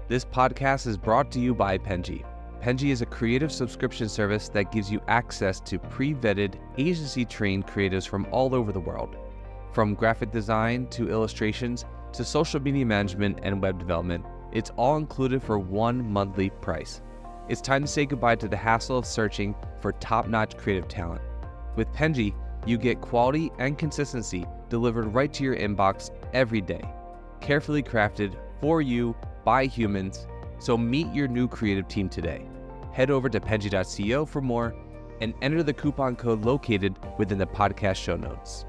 This podcast is brought to you by Penji. Penji is a creative subscription service that gives you access to pre-vetted, agency-trained creatives from all over the world. From graphic design to illustrations to social media management and web development, it's all included for one monthly price. It's time to say goodbye to the hassle of searching for top-notch creative talent. With Penji, you get quality and consistency delivered right to your inbox every day, carefully crafted for you by humans. So meet your new creative team today. Head over to penji.co for more and enter the coupon code located within the podcast show notes.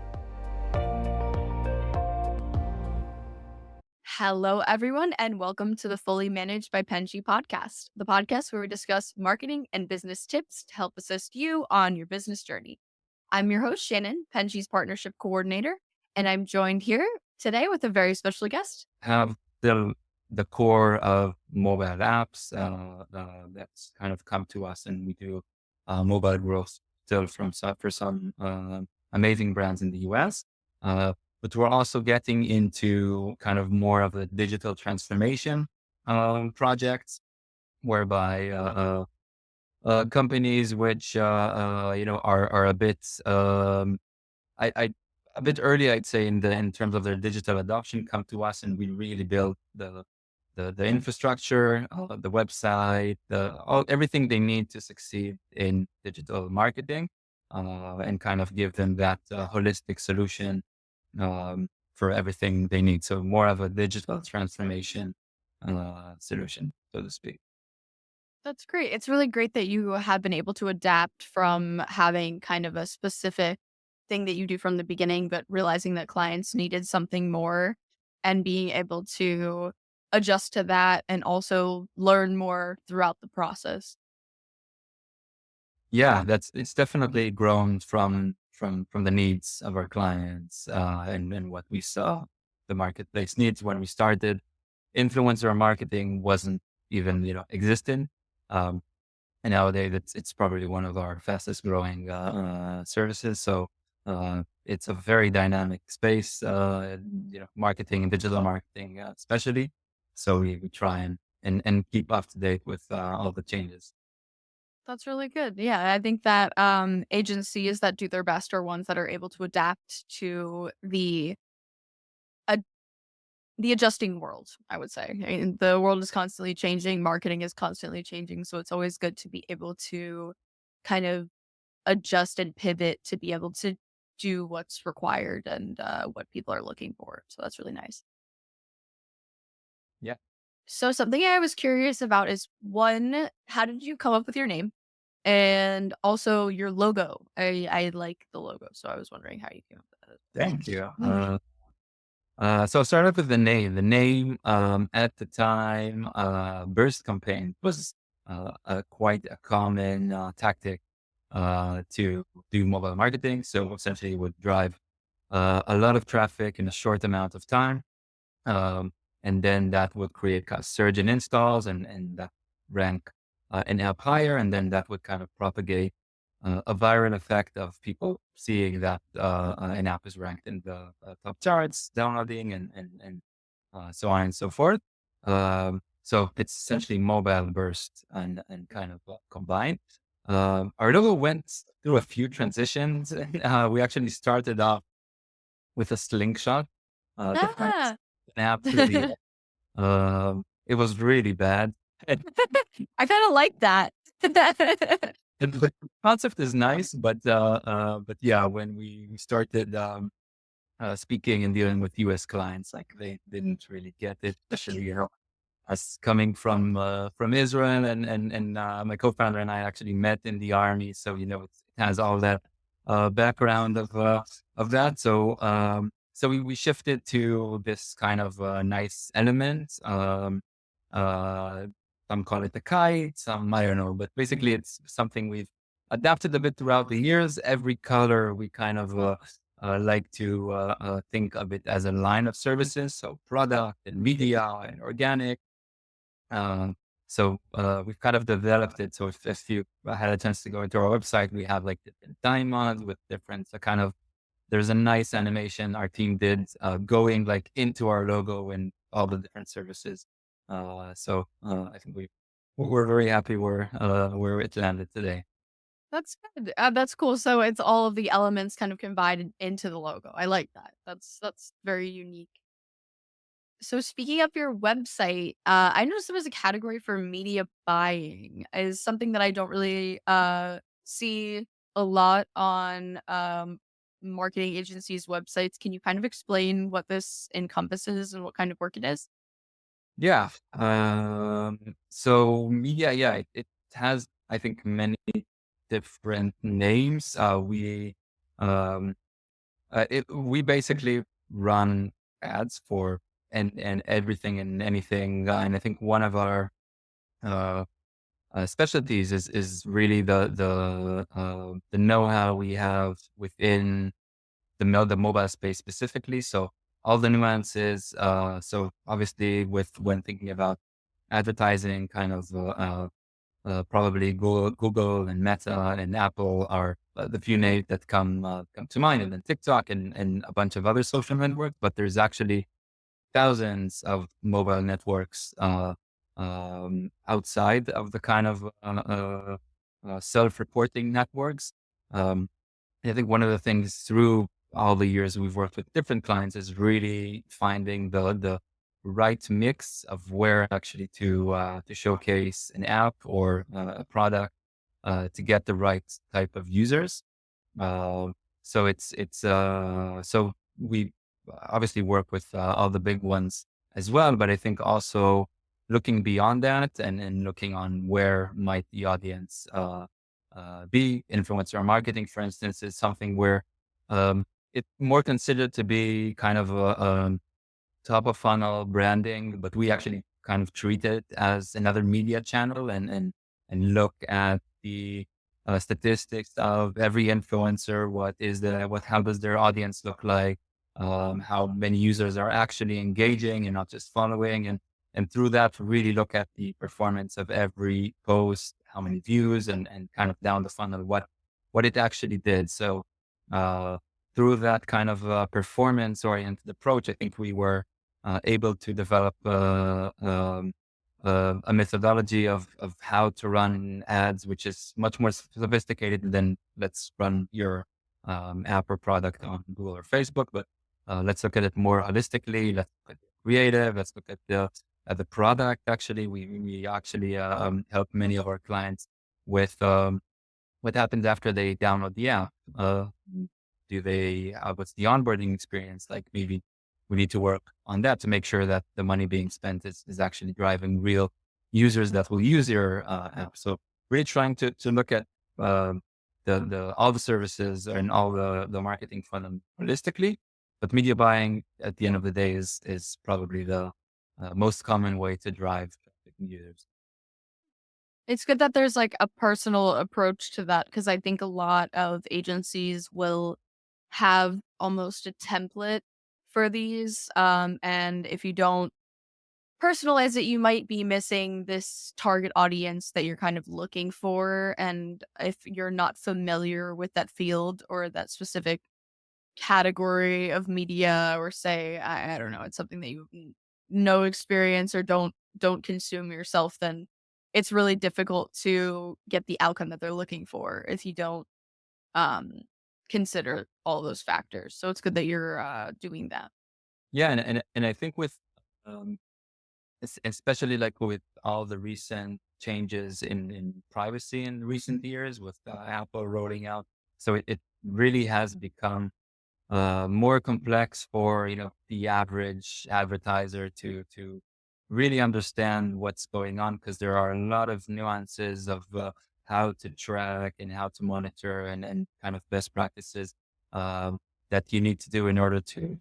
Hello, everyone, and welcome to the Fully Managed by Penji podcast, the podcast where we discuss marketing and business tips to help assist you on your business journey. I'm your host, Shannon, Penji's partnership coordinator, and I'm joined here today with a very special guest. Have the core of mobile apps that's kind of come to us, and we do mobile growth still for some amazing brands in the US. But we're also getting into kind of more of a digital transformation projects, whereby companies which are a bit a bit early, I'd say, in terms of their digital adoption, come to us, and we really build the infrastructure, the website, everything they need to succeed in digital marketing, and kind of give them that holistic solution for everything they need. So more of a digital transformation solution, so to speak. That's great. It's really great that you have been able to adapt from having kind of a specific thing that you do from the beginning, but realizing that clients needed something more and being able to adjust to that and also learn more throughout the process. Yeah, it's definitely grown from the needs of our clients, and what we saw the marketplace needs when we started. Influencer marketing wasn't even existent, and nowadays it's probably one of our fastest growing services. So it's a very dynamic space, marketing and digital marketing, especially. So we try and keep up to date with all the changes. That's really good. Yeah, I think that agencies that do their best are ones that are able to adapt to ad- the adjusting world, I would say. I mean, the world is constantly changing, marketing is constantly changing, so it's always good to be able to kind of adjust and pivot to be able to do what's required and what people are looking for. So that's really nice. Yeah. So something I was curious about is one, how did you come up with your name? And also your logo. I like the logo, so I was wondering how you came up with Thank you. that. So I'll start off with the name. The name, at the time, burst campaign was quite a common tactic to do mobile marketing. So essentially, it would drive a lot of traffic in a short amount of time, and then that would create a surge in installs, and that rank an app higher, and then that would kind of propagate a viral effect of people seeing that an app is ranked in the top charts, downloading, and so on and so forth. So it's essentially mobile burst and kind of combined. Our logo went through a few transitions. We actually started off with a slingshot. That Ah. snap to the, it was really bad. I kind of like that. And the concept is nice, but yeah, when we started speaking and dealing with US clients, like they didn't really get it, especially us coming from Israel, and my co-founder and I actually met in the army, so it has all that background of that. So we shifted to this kind of nice element. Some call it a kite, some I don't know, but basically it's something we've adapted a bit throughout the years. Every color we kind of like to think of it as a line of services, so product and media and organic. We've kind of developed it. So if you had a chance to go into our website, we have like different diamonds with different there's a nice animation our team did going like into our logo and all the different services I think we're very happy where it landed today. That's good. That's cool. So it's all of the elements kind of combined into the logo. I like that. That's very unique. So speaking of your website, I noticed there was a category for media buying. Is something that I don't really see a lot on marketing agencies' websites. Can you kind of explain what this encompasses and what kind of work it is? Yeah. So media, yeah, it has, I think, many different names. Um, we basically run ads for and everything and anything. And I think one of our uh, specialties is really the know-how we have within the mobile space specifically. So all the nuances. So obviously, with when thinking about advertising, kind of probably Google and Meta and Apple are the few names that come to mind, and then TikTok and a bunch of other social networks. But there's actually thousands of mobile networks outside of the kind of self-reporting networks. Um, I think one of the things through all the years we've worked with different clients is really finding the right mix of where actually to showcase an app or a product to get the right type of users. Uh, so we obviously work with all the big ones as well, but I think also looking beyond that and looking on where might the audience be. Influencer marketing, for instance, is something where it's more considered to be kind of a top of funnel branding, but we actually kind of treat it as another media channel and look at the statistics of every influencer. How does their audience look like? How many users are actually engaging and not just following? And through that, really look at the performance of every post, how many views, and kind of down the funnel, what it actually did. So, uh, through that kind of performance oriented approach, I think we were able to develop a methodology of how to run ads, which is much more sophisticated than let's run your app or product on Google or Facebook. But let's look at it more holistically. Let's look at the creative. Let's look at the product. Actually, we actually help many of our clients with what happens after they download the app. What's the onboarding experience like? Maybe we need to work on that to make sure that the money being spent is actually driving real users that will use your app. So really trying to look at um, the all the services and all the marketing funnel holistically. But media buying at the end of the day is probably the most common way to drive traffic and users. It's good that there's like a personal approach to that because I think a lot of agencies will have almost a template for these. And if you don't personalize it, you might be missing this target audience that you're kind of looking for. And if you're not familiar with that field or that specific category of media, or say, I don't know, it's something that you no experience or don't consume yourself, then it's really difficult to get the outcome that they're looking for if you don't um consider all those factors. So it's good that you're doing that. Yeah, and I think with um, especially like with all the recent changes in privacy in recent years with Apple rolling out. So it really has become more complex for, the average advertiser to really understand what's going on because there are a lot of nuances of how to track and how to monitor and kind of best practices um, that you need to do in order to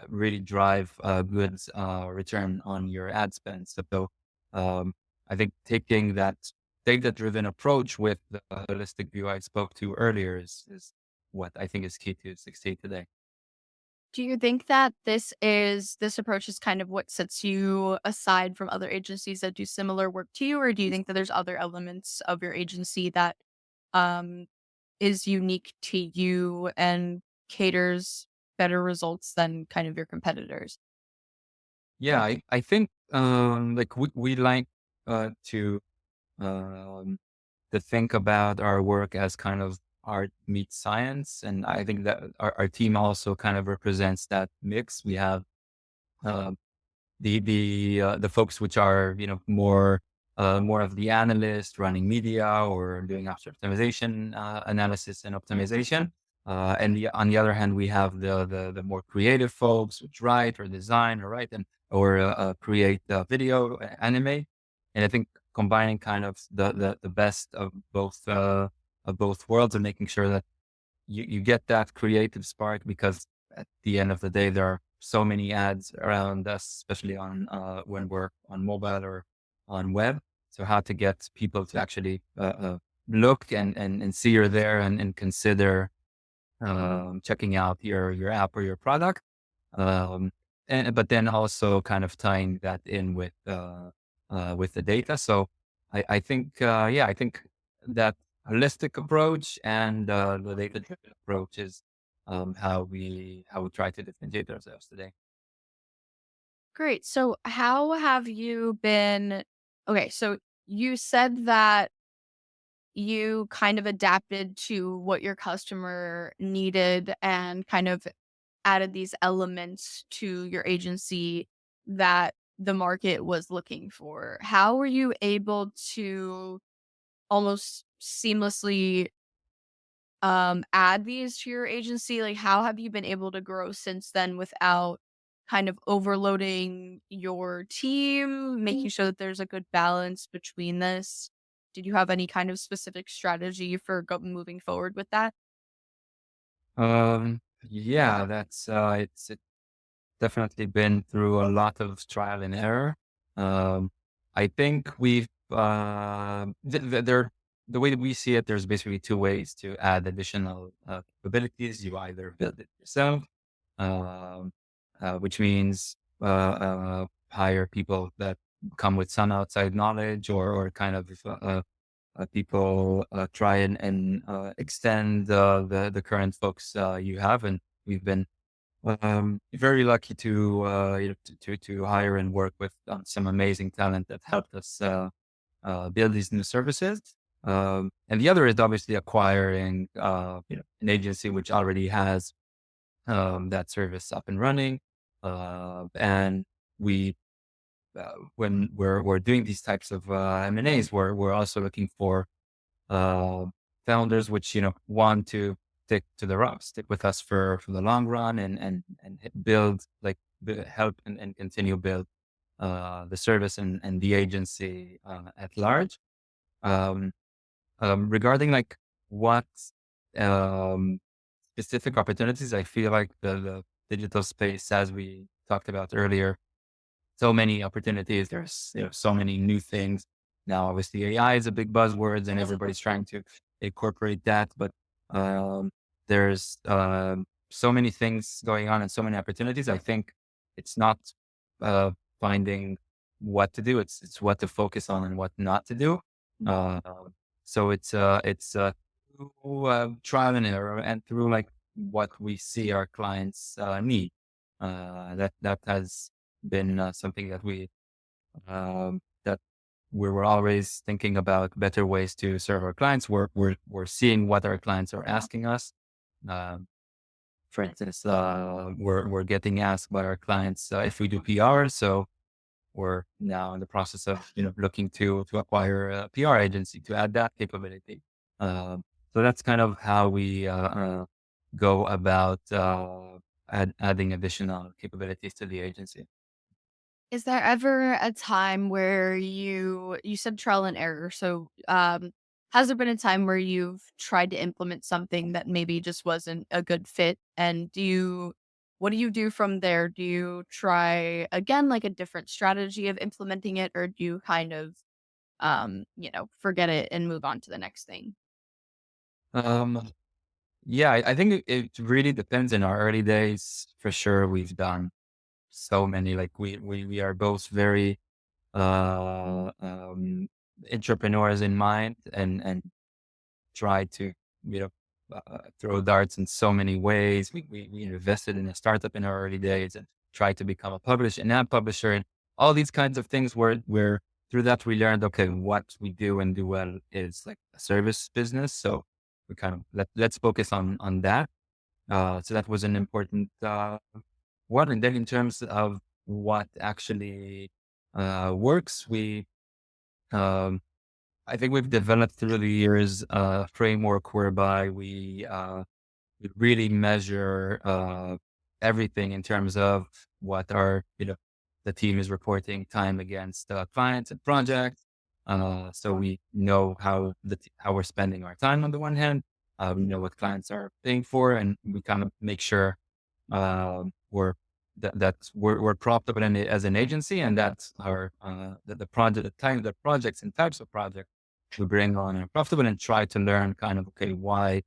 really drive a good return on your ad spend. So um, I think taking that data-driven approach with the holistic view I spoke to earlier is what I think is key to succeed today. Do you think that this approach is kind of what sets you aside from other agencies that do similar work to you, or do you think that there's other elements of your agency that um is unique to you and caters better results than kind of your competitors? Yeah, I think like we like uh, to um, to think about our work as kind of art meets science, and I think that our team also kind of represents that mix. We have uh, the folks which are more of the analyst running media or doing after optimization analysis and optimization. On the other hand, we have the more creative folks which write or design or write and or create video, anime. And I think combining kind of the best of both worlds and making sure that you get that creative spark because at the end of the day, there are so many ads around us, especially on when we're on mobile or on web. So how to get people to actually look and see you're there and consider checking out your app or your product. Um, and but then also kind of tying that in with the data. So I think yeah, I think that holistic approach and the data driven approach is how we try to differentiate ourselves today. Great. So, how have you been? Okay, so you said that you kind of adapted to what your customer needed and kind of added these elements to your agency that the market was looking for. How were you able to almost seamlessly add these to your agency? Like, how have you been able to grow since then without kind of overloading your team, making sure that there's a good balance between this? Did you have any kind of specific strategy for moving forward with that? Yeah, that's it's definitely been through a lot of trial and error. I think we've there the way that we see it, there's basically two ways to add additional capabilities. You either build it yourself, um, which means hire people that come with some outside knowledge, or kind of people try and extend the current folks you have, and we've been very lucky to to hire and work with some amazing talent that helped us build these new services. And the other is obviously acquiring an agency which already has that service up and running. And we when we're doing these types of M&As, we're also looking for uh, founders which want to stick with us for the long run and build help and continue build the service and the agency at large. Um, Regarding like what um, specific opportunities, I feel like the digital space, as we talked about earlier, so many opportunities. There's so many new things. Now, obviously, AI is a big buzzword, and everybody's trying to incorporate that. But um, there's so many things going on and so many opportunities. I think it's not uh, finding what to do. It's what to focus on and what not to do. Uh, so it's through trial and error and through like what we see our clients need. That has been something that that we were always thinking about better ways to serve our clients. We're seeing what our clients are asking us. Um, for instance, we're getting asked by our clients if we do PR. So we're now in the process of looking to acquire a PR agency to add that capability. So that's kind of how we go about adding additional capabilities to the agency. Is there ever a time where you said trial and error, so, has there been a time where you've tried to implement something that maybe just wasn't a good fit? And what do you do from there? Do you try again, like, a different strategy of implementing it, or do you kind of, forget it and move on to the next thing? Um, Yeah, I think it really depends. In our early days, for sure, we've done so many. Like we are both very uh, um, entrepreneurs in mind, and try to you know throw darts in so many ways. We invested in a startup in our early days and tried to become an app publisher. all these kinds of things where through that we learned, okay, what we do and do well is like a service business. So we kind of let's focus on that. So that was an important one. And then in terms of what actually works, um, I think we've developed through the years a framework whereby we really measure everything in terms of what our, the team is reporting time against clients and projects. So we know how we're spending our time on the one hand. We know what clients are paying for, and we kind of make sure we're we're profitable as an agency, and that's our the project, the projects and types of projects we bring on are profitable, and try to learn kind of, okay, why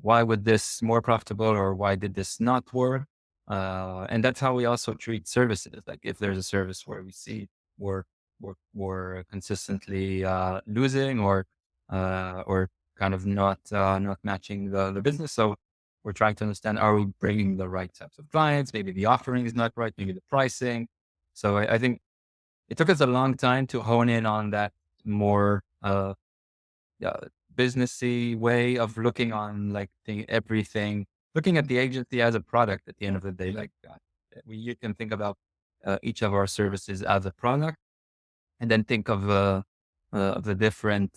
would this more profitable, or why did this not work? And that's how we also treat services. Like if there's a service where we see we're we're consistently losing, or kind of not matching the business. So we're trying to understand, are we bringing the right types of clients? Maybe the offering is not right, maybe the pricing. So I think it took us a long time to hone in on that more uh, businessy way of looking on like everything, looking at the agency as a product at the end of the day. Like you can think about each of our services as a product, and then think of the different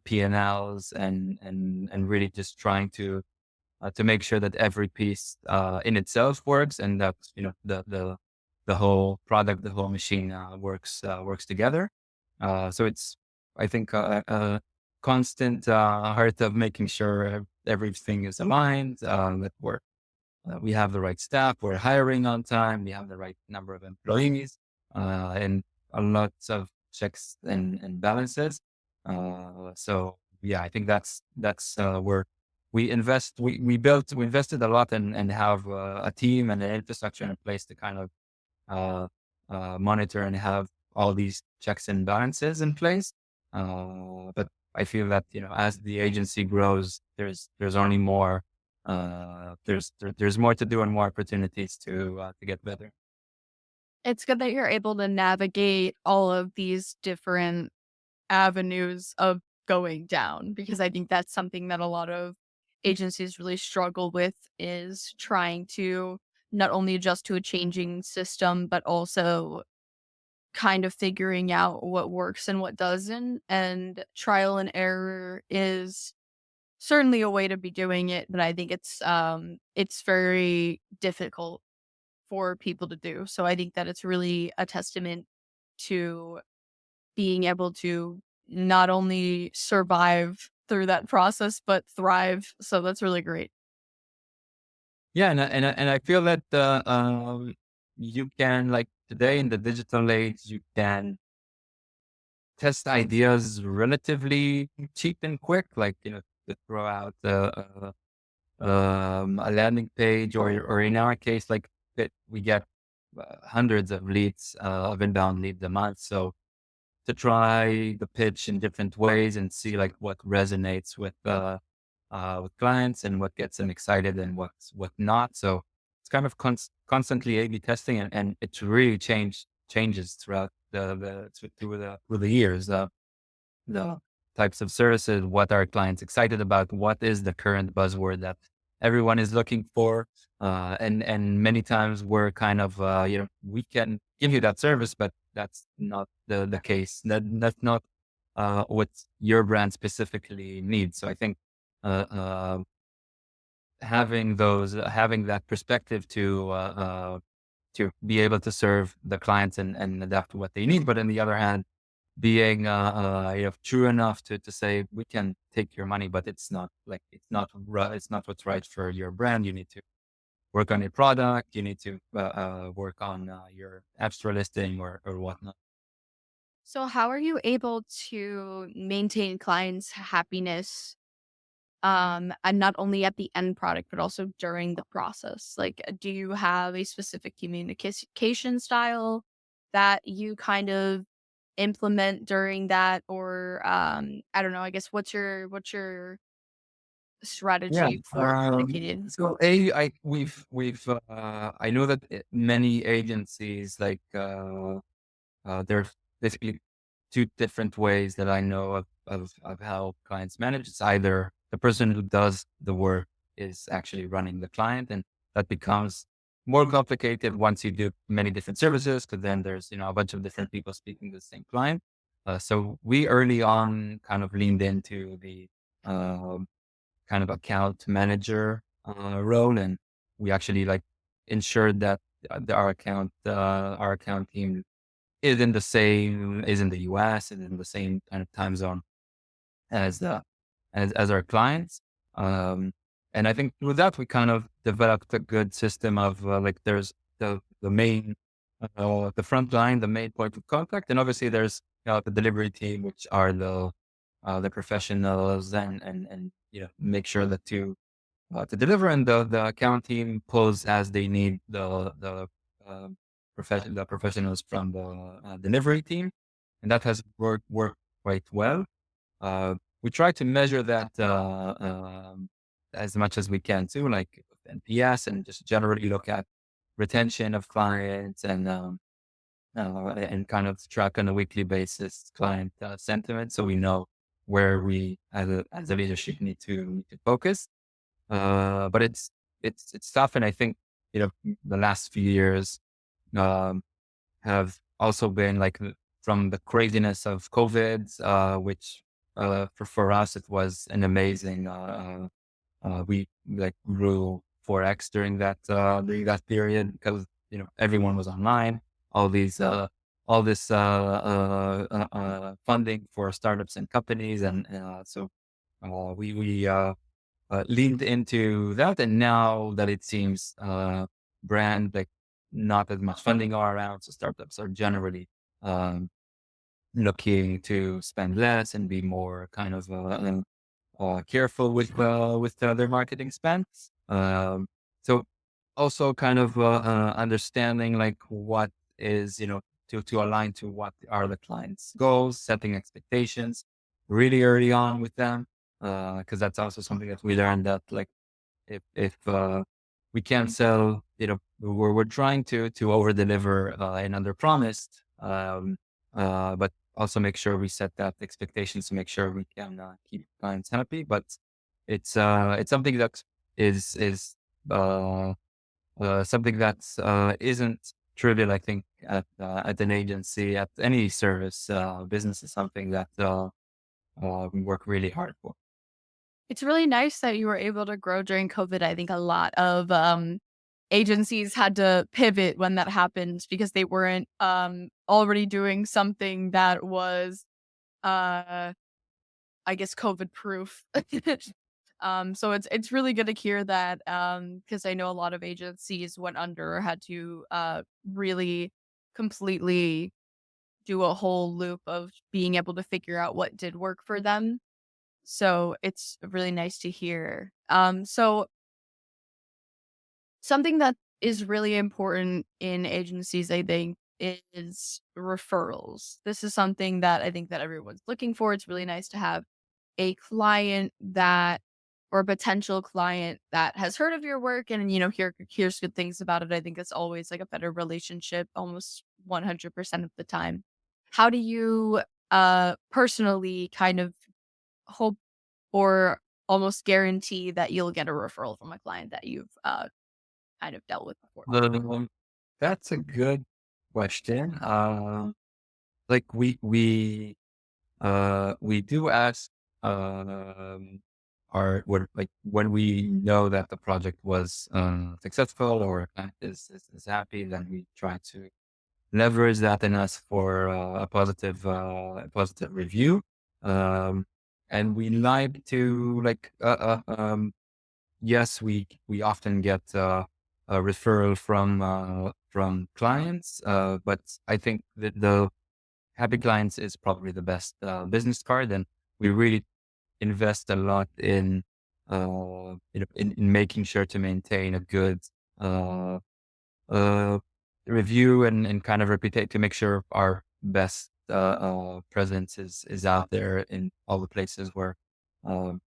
P&Ls, and really just trying to make sure that every piece in itself works, and that the whole product, the whole machine works together. So it's, I think, a constant heart of making sure everything is aligned, that we have the right staff, we're hiring on time, we have the right number of employees, and a lot of checks and balances. So yeah, I think that's where we invested a lot, and have a team and an infrastructure in place to kind of uh, monitor and have all these checks and balances in place. But I feel that, as the agency grows, there's only more, there's more to do and more opportunities to get better. It's good that you're able to navigate all of these different avenues of going down, because I think that's something that a lot of agencies really struggle with, is trying to not only adjust to a changing system, but also kind of figuring out what works and what doesn't. And trial and error is certainly a way to be doing it, but I think it's very difficult for people to do. So I think that it's really a testament to being able to not only survive through that process, but thrive. So that's really great. Yeah, and I feel that you can, like, today in the digital age, you can test ideas relatively cheap and quick, like, to throw out a landing page, or in our case, like, that we get hundreds of leads, of inbound leads a month. So to try the pitch in different ways and see like what resonates with clients, and what gets them excited, and what not. So it's kind of constantly A/B testing, and it's really changes throughout through the years. The types of services, what are clients excited about, what is the current buzzword that everyone is looking for. And many times we're kind of, we can give you that service, but that's not the case. That's not what your brand specifically needs. So I think uh, uh, having that perspective to be able to serve the clients, and adapt to what they need. But on the other hand, being true enough to say, we can take your money, but it's not what's right for your brand. You need to work on your product. You need to work on your extra listing, or whatnot. So how are you able to maintain clients' happiness, and not only at the end product, but also during the process? Like, do you have a specific communication style that you kind of implement during that? Or I don't know, I guess, what's your Yeah. strategy for communicating? So I know that many agencies there's basically two different ways that I know of how clients manage. It's either the person who does the work is actually running the client, and that becomes more complicated once you do many different services, because then there's, a bunch of different people speaking to the same client. So we early on kind of leaned into the um kind of account manager role, and we actually ensured that our account team is in the US, is in the same kind of time zone as the as our clients. Um, and I think with that we kind of developed a good system of there's the main the front line, the main point of contact, and obviously there's the delivery team, which are the professionals, and make sure that to deliver, and the account team pulls as they need um, the professionals from the delivery team, and that has worked quite well. We try to measure that as much as we can too, like NPS, and just generally look at retention of clients, and kind of track on a weekly basis client sentiment, so we know where we as a leadership need to focus. But it's tough, and I think the last few years um, have also been from the craziness of COVID, which for us it was an amazing. We grew 4x during that period, because everyone was online. All these all this funding for startups and companies, and so we leaned into that. And now that it seems brand not as much funding are around, so startups are generally um, looking to spend less and be more kind of careful with their marketing spend. Um, so also kind of understanding what is to align to what are the client's goals, setting expectations really early on with them, because that's also something that we learned, that if we can't sell, we're trying to over deliver and under promised, but also make sure we set that expectations to make sure we can keep clients happy. But it's something that is uh, something that isn't trivial. I think at an agency, at any service business, is something that we work really hard for. It's really nice that you were able to grow during COVID. I think a lot of agencies had to pivot when that happened because they weren't already doing something that was uh I guess COVID proof. So it's really good to hear that, because I know a lot of agencies went under or had to really completely do a whole loop of being able to figure out what did work for them. So it's really nice to hear. So something that is really important in agencies, I think, is referrals. This is something that I think that everyone's looking for. It's really nice to have a client that or a potential client that has heard of your work and hears good things about it. I think it's always like a better relationship almost 100% of the time. How do you personally kind of hope or almost guarantee that you'll get a referral from a client that you've kind of dealt with before? Um, that's a good question. Like we do ask when we know that the project was successful, or a client is happy, then we try to leverage that in us for a positive review. Um, and we like to yes, we often get a referral from clients, but I think that the happy clients is probably the best business card, and we really invest a lot in making sure to maintain a good uh, uh, review, and kind of reputate, to make sure our best presence is out there in all the places where um,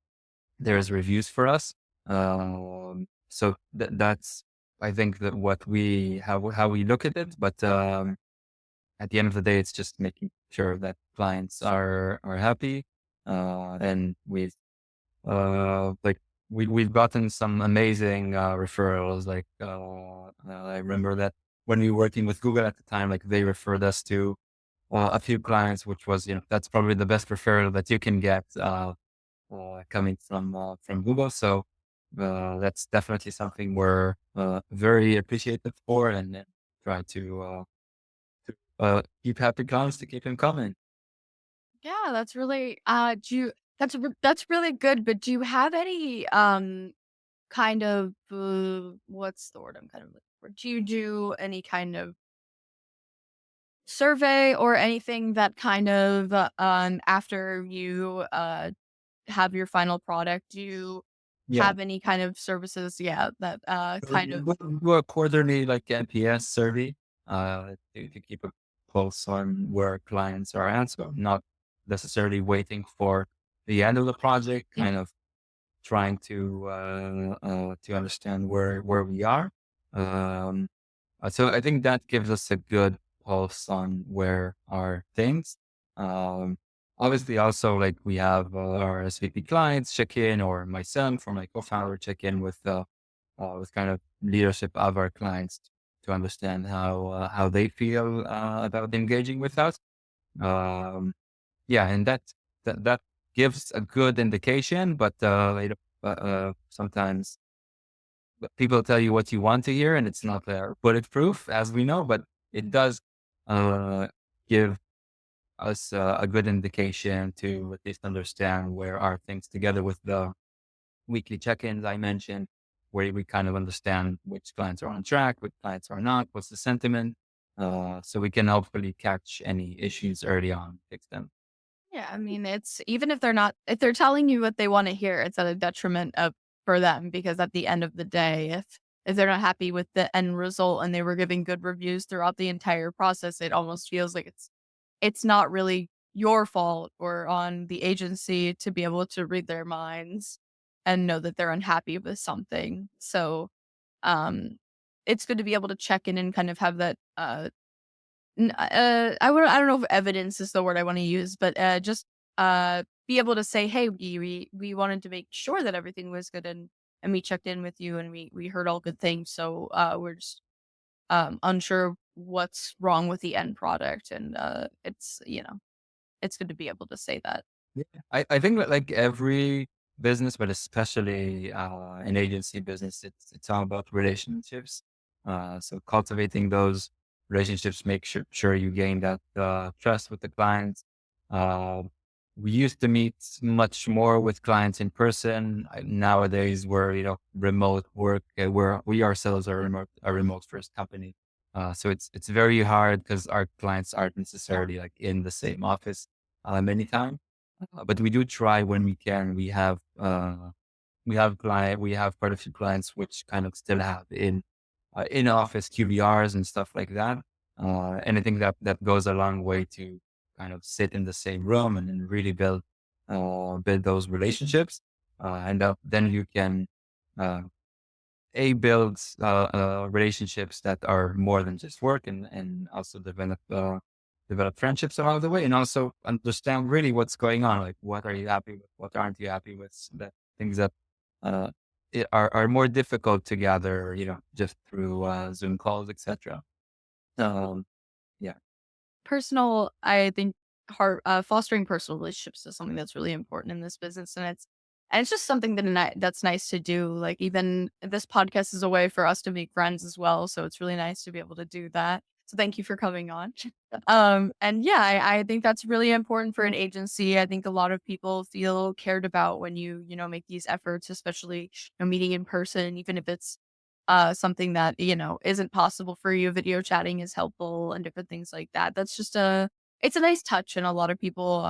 there's reviews for us. So that's, I think that what we, how we look at it. But, at the end of the day, it's just making sure that clients are happy. And like we've gotten some amazing, referrals. Like, I remember that when we were working with Google at the time, like they referred us to, a few clients, which was, that's probably the best referral that you can get, coming from Google. So, that's definitely something we're, very appreciative for, and try to keep happy clients to keep them coming. Yeah, that's really do you that's really good, but do you have any kind of what's the word I'm kind of looking for? Do you do any kind of survey or anything that kind of after you have your final product, do you Yeah. have any kind of services, yeah, that kind of We do a quarterly like NPS survey, to keep a pulse on where clients are at. So not necessarily waiting for the end of the project, yeah, kind of trying to understand where we are. Um, so I think that gives us a good pulse on where are things. Um, Obviously, also like we have, our SVP clients check in, or myself or my co-founder check in with kind of leadership of our clients to understand how they feel, about engaging with us. Um, yeah, and that gives a good indication, but, sometimes people tell you what you want to hear, and it's not, bulletproof, as we know, but it does, uh, give us, a good indication to at least understand where are things, together with the weekly check-ins I mentioned, where we kind of understand which clients are on track, which clients are not, what's the sentiment, so we can hopefully catch any issues early on, fix them. yeah, I mean, it's even if they're not if they're telling you what they wanna hear, it's at a detriment of for them because at the end of the day, if they're not happy with the end result and they were giving good reviews throughout the entire process, it almost feels like it's not really your fault or on the agency to be able to read their minds and know that they're unhappy with something. So, um, it's good to be able to check in and kind of have that, I don't know if evidence is the word I wanna use, but, just, be able to say, "Hey, we wanted to make sure that everything was good and we checked in with you and we heard all good things, so, we're just, unsure what's wrong with the end product," and, it's good to be able to say that. Yeah. I think that like every business, but especially, an agency business, it's all about relationships. So cultivating those relationships, make sure you gain that, trust with the clients. Uh, we used to meet much more with clients in person. Nowadays, we're, remote work. We ourselves are a remote first company. So it's very hard because our clients aren't necessarily like in the same office, many times. But we do try when we can. We have quite a few clients which kind of still have in office QBRs and stuff like that. And I think that goes a long way to kind of sit in the same room and then really build those relationships. And then you can, uh, build, relationships that are more than just work, and also develop friendships along the way, and also understand really what's going on. Like, what are you happy with? What aren't you happy with? So that things that, uh, are more difficult to gather, just through, Zoom calls, etc. Um, yeah. I think fostering personal relationships is something that's really important in this business, and it's just something that's nice to do. Like even this podcast is a way for us to make friends as well, so it's really nice to be able to do that. So thank you for coming on. And yeah, I think that's really important for an agency. I think a lot of people feel cared about when make these efforts, especially meeting in person, even if it's something that, isn't possible for you. Video chatting is helpful and different things like that. It's a nice touch. And a lot of people,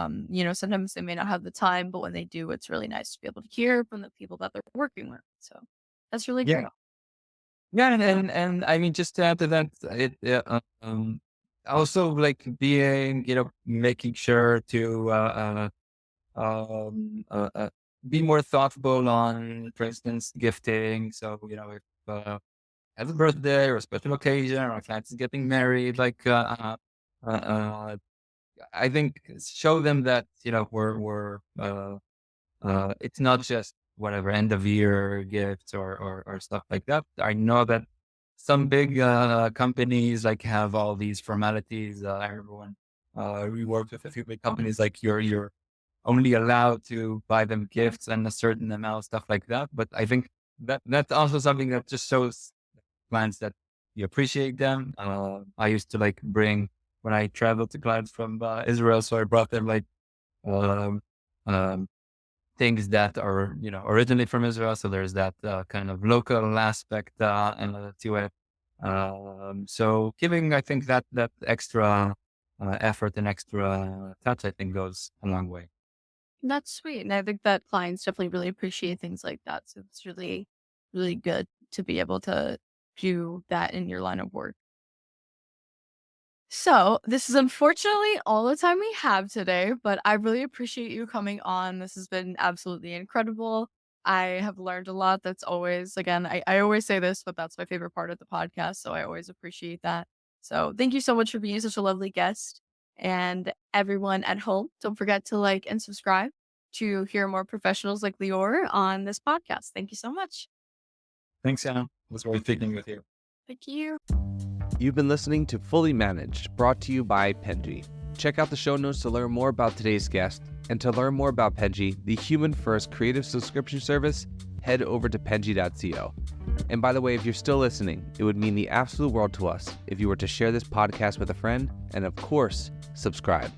sometimes they may not have the time, but when they do, it's really nice to be able to hear from the people that they're working with. So that's really Yeah. great. Yeah. And I mean, just to add to that, also like being, making sure to, um, uh, uh, be more thoughtful on, for instance, gifting. So, if has a birthday or a special occasion or a client is getting married, I think show them that, we're it's not just whatever end of year gifts or stuff like that. I know that some big companies have all these formalities. I remember when we worked with a few big companies, you're only allowed to buy them gifts and a certain amount, stuff like that. But I think that's also something that just shows clients that you appreciate them. I used to bring, when I traveled to clients from Israel, so I brought them um, um, things that are, originally from Israel. So there's that kind of local aspect to it. So giving, I think that extra effort and extra touch, I think goes a long way. That's sweet. And I think that clients definitely really appreciate things like that. So it's really, really good to be able to do that in your line of work. So, this is unfortunately all the time we have today, but I really appreciate you coming on. This has been absolutely incredible. I have learned a lot. That's always, again, I always say this, but that's my favorite part of the podcast. So, I always appreciate that. So, thank you so much for being such a lovely guest. And everyone at home, don't forget to like and subscribe to hear more professionals like Lior on this podcast. Thank you so much. Thanks, Anna. It was great speaking with you. Thank you. You've been listening to Fully Managed, brought to you by Penji. Check out the show notes to learn more about today's guest, and to learn more about Penji, the human-first creative subscription service, head over to penji.co. And by the way, if you're still listening, it would mean the absolute world to us if you were to share this podcast with a friend, and of course, subscribe.